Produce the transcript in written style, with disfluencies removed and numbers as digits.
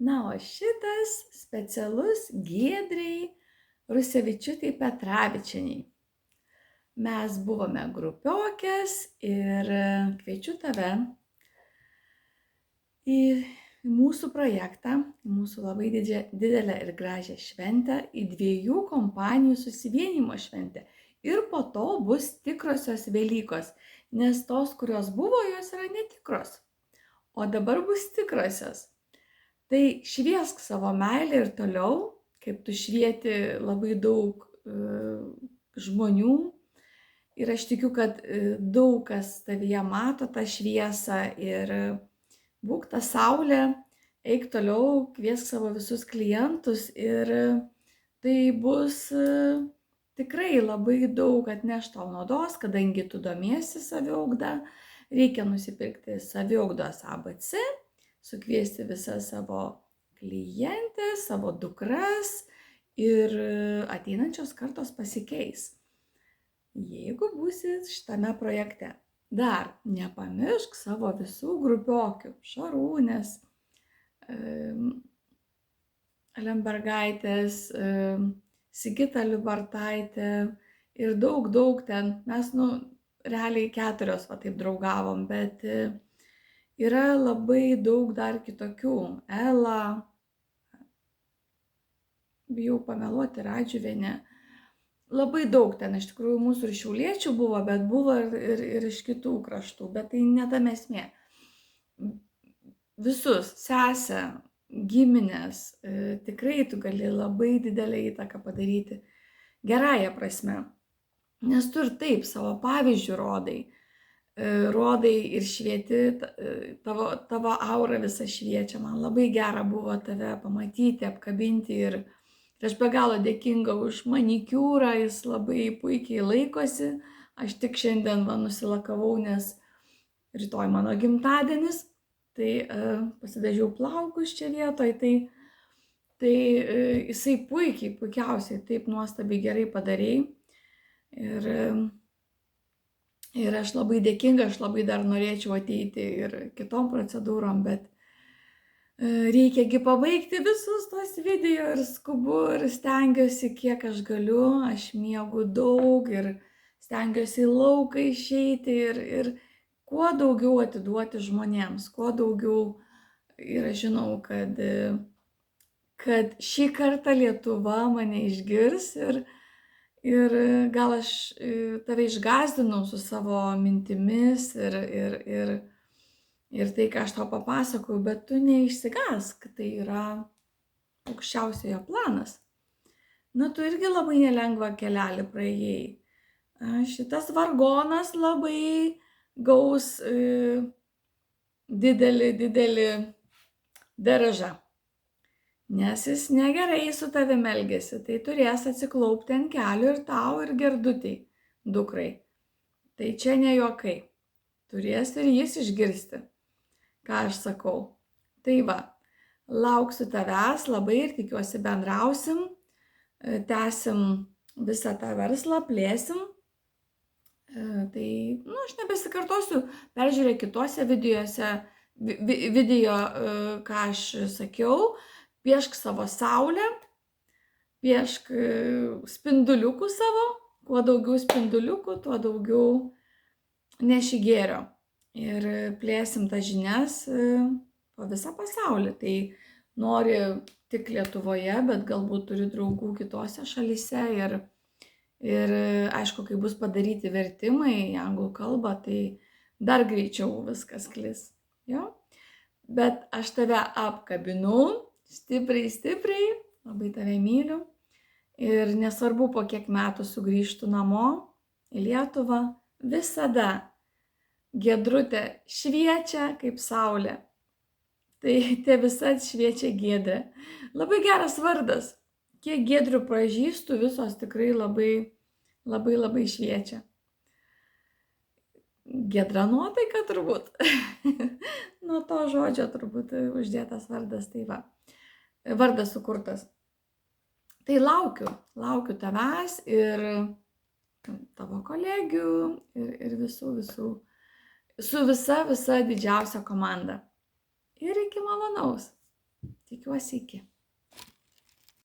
Na, o šitas specialus Giedrei Rusevičiūtei Petravičienei. Mes buvome grupiokės ir kviečiu tave į mūsų projektą, į mūsų labai didelę ir gražią šventę, į 2 kompanijų susivienimo šventę. Ir po to bus tikrosios Velykos, nes tos, kurios buvo, jos yra netikros. O dabar bus tikrosios. Tai šviesk savo meilę ir toliau, kaip tu švieti labai daug žmonių. Ir aš tikiu, kad daug kas tavyje mato tą šviesą ir būk ta saulė, eik toliau, kviesk savo visus klientus ir tai bus tikrai labai daug atneš tau naudos, kadangi tu domiesi saviugda, reikia nusipirkti saviugdos ABC, sukviesti visas savo klientės, savo dukras ir ateinančios kartos pasikeis, jeigu būsi šitame projekte. Dar nepamiršk savo visų grupiokių, Šarūnės, Lembergaitės, Sigita Liubartaitė ir daug ten. Mes, realiai 4 va taip draugavom, bet yra labai daug dar kitokių. Ela, bijau pameluoti, Radžiuvienė. Labai daug ten iš tikrųjų mūsų ir šiauliečių buvo, bet buvo ir iš kitų kraštų, bet tai ne tame esmė. Visus, sesę, giminės, tikrai tu gali labai didelę įtaką padaryti, gerąją prasme. Nes tu ir taip savo pavyzdžių rodai ir švieti, tavo aura visa šviečia. Man labai gera buvo tave pamatyti, apkabinti ir aš be galo dėkinga už manikiūrą, jis labai puikiai laikosi. Aš tik šiandien nusilakavau, nes rytoj mano gimtadienis, tai pasidažiau plaukus čia vietoj, tai jisai puikiausiai, taip nuostabiai gerai padarei. Ir aš labai dėkinga, aš labai dar norėčiau ateiti ir kitom procedūrom, bet reikiagi pabaigti visus tos video ir skubu ir stengiuosi, kiek aš galiu, aš miegu daug ir stengiuosi į lauką išeiti ir kuo daugiau atiduoti žmonėms, kuo daugiau. Ir aš žinau, kad šį kartą Lietuva mane išgirs ir gal aš tave išgąsdinau su savo mintimis ir tai, ką aš tau papasakau, bet tu neišsigąsk, tai yra aukščiausiojo planas. Tu irgi labai nelengvą kelelį praėjai. Šitas vargonas labai gaus didelį daražą. Nes jis negerai su tavim elgiasi, tai turės atsiklaupti ant kelių ir tau, ir Gerdutei, dukrai. Tai čia ne juokai. Turės ir jis išgirsti, ką aš sakau. Tai va, lauksiu tavęs labai ir tikiuosi bendrausim, tęsim visą tą verslą, plėsim. Tai, aš nebesikartosiu, peržiūrėk kitose video, ką aš sakiau. Piešk savo saulę, piešk spinduliukų savo, kuo daugiau spinduliukų, tuo daugiau neši gėrio. Ir plėsim tas žinias po visą pasaulį. Tai nori tik Lietuvoje, bet galbūt turi draugų kitose šalyse. Ir aišku, kai bus padaryti vertimai į anglų kalbą, tai dar greičiau viskas klis. Jo? Bet aš tave apkabinu. Stipriai, labai tave myliu ir nesvarbu, po kiek metų sugrįžtų namo į Lietuvą, visada Giedrutė šviečia kaip saulė. Tai te visad šviečia Giedrė. Labai geras vardas. Kiek Giedrių pažįstu, visos tikrai labai šviečia. Giedra nuotaika turbūt. Nuo to žodžio turbūt uždėtas vardas, tai va. Vardas sukurtas. Tai laukiu tavęs ir tavo kolegių ir visų, su visa didžiausia komanda. Ir iki malonaus. Tikiuosi iki.